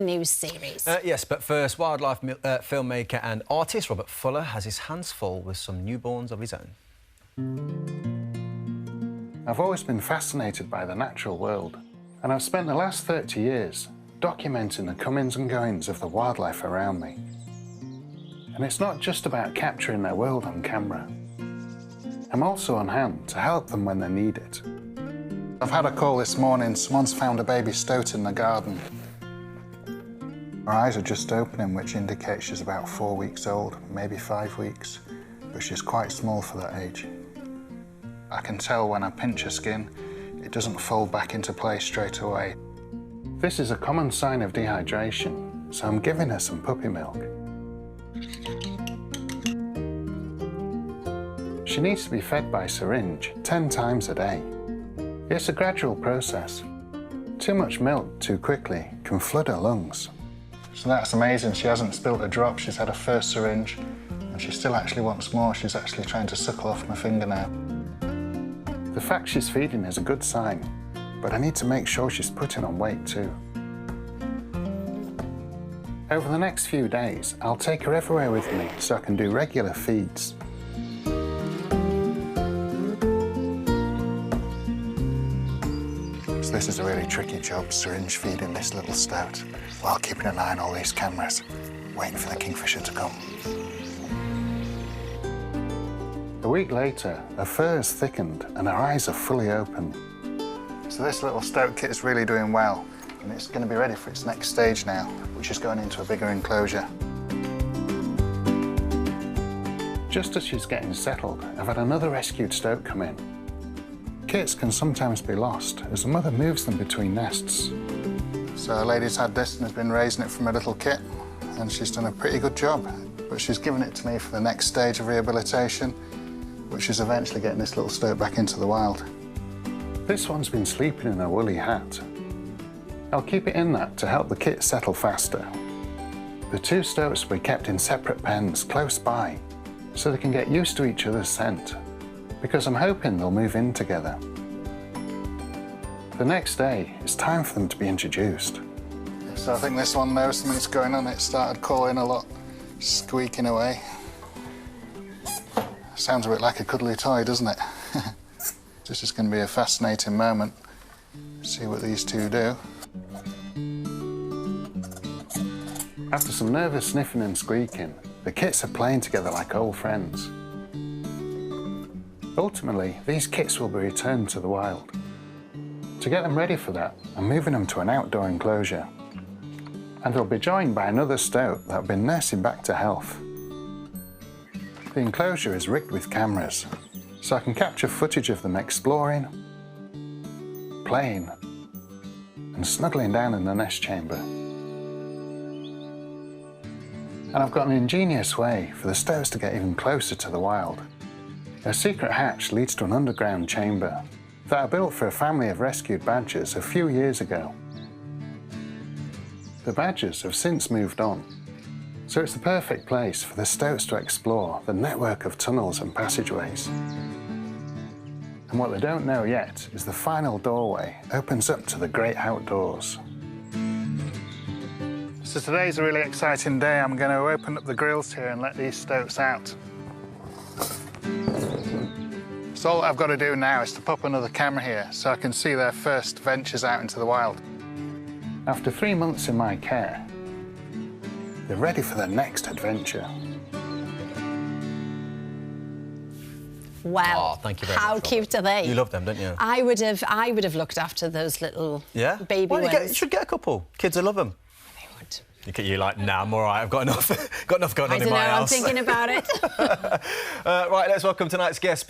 news series. Yes, but first, wildlife filmmaker and artist Robert Fuller has his hands full with some newborns of his own. I've always been fascinated by the natural world, and I've spent the last 30 years documenting the comings and goings of the wildlife around me. And it's not just about capturing their world on camera. I'm also on hand to help them when they need it. I've had a call this morning. Someone's found a baby stoat in the garden. Her eyes are just opening, which indicates she's about 4 weeks old, maybe 5 weeks, but she's quite small for that age. I can tell when I pinch her skin, it doesn't fold back into place straight away. This is a common sign of dehydration, so I'm giving her some puppy milk. She needs to be fed by syringe 10 times a day. It's a gradual process. Too much milk too quickly can flood her lungs. So that's amazing. She hasn't spilt a drop. She's had her first syringe, and she still actually wants more. She's actually trying to suckle off my finger now. The fact she's feeding is a good sign, but I need to make sure she's putting on weight too. Over the next few days, I'll take her everywhere with me so I can do regular feeds. So this is a really tricky job, syringe feeding this little stoat, while keeping an eye on all these cameras, waiting for the kingfisher to come. A week later, her fur has thickened and her eyes are fully open. So this little stoat kit is really doing well, and it's going to be ready for its next stage now, which is going into a bigger enclosure. Just as she's getting settled, I've had another rescued stoat come in. Kits can sometimes be lost as the mother moves them between nests. So a lady's had this and has been raising it from a little kit, and she's done a pretty good job. But she's given it to me for the next stage of rehabilitation, which is eventually getting this little stoat back into the wild. This one's been sleeping in a woolly hat. I'll keep it in that to help the kit settle faster. The two stoats will be kept in separate pens close by, so they can get used to each other's scent, because I'm hoping they'll move in together. The next day, it's time for them to be introduced. So I think this one knows something's going on. It started calling a lot, squeaking away. Sounds a bit like a cuddly toy, doesn't it? This is going to be a fascinating moment. See what these two do. After some nervous sniffing and squeaking, the kits are playing together like old friends. Ultimately, these kits will be returned to the wild. To get them ready for that, I'm moving them to an outdoor enclosure. And they'll be joined by another stoat that I've been nursing back to health. The enclosure is rigged with cameras, so I can capture footage of them exploring, playing, and snuggling down in the nest chamber. And I've got an ingenious way for the stoats to get even closer to the wild. A secret hatch leads to an underground chamber that I built for a family of rescued badgers a few years ago. The badgers have since moved on, so it's the perfect place for the stoats to explore the network of tunnels and passageways. And what they don't know yet is the final doorway opens up to the great outdoors. So today's a really exciting day. I'm going to open up the grills here and let these stoats out. So all I've got to do now is to pop another camera here so I can see their first ventures out into the wild. After 3 months in my care, they're ready for their next adventure. Well, thank you very much, how Robert. cute are they? You love them, don't you? I would have looked after those little baby Well, ones. you should get a couple. Kids will love them. They would. Look at you like, nah, I'm all right. I've got enough, going on in my house. I'm thinking about it. Right, let's welcome tonight's guest.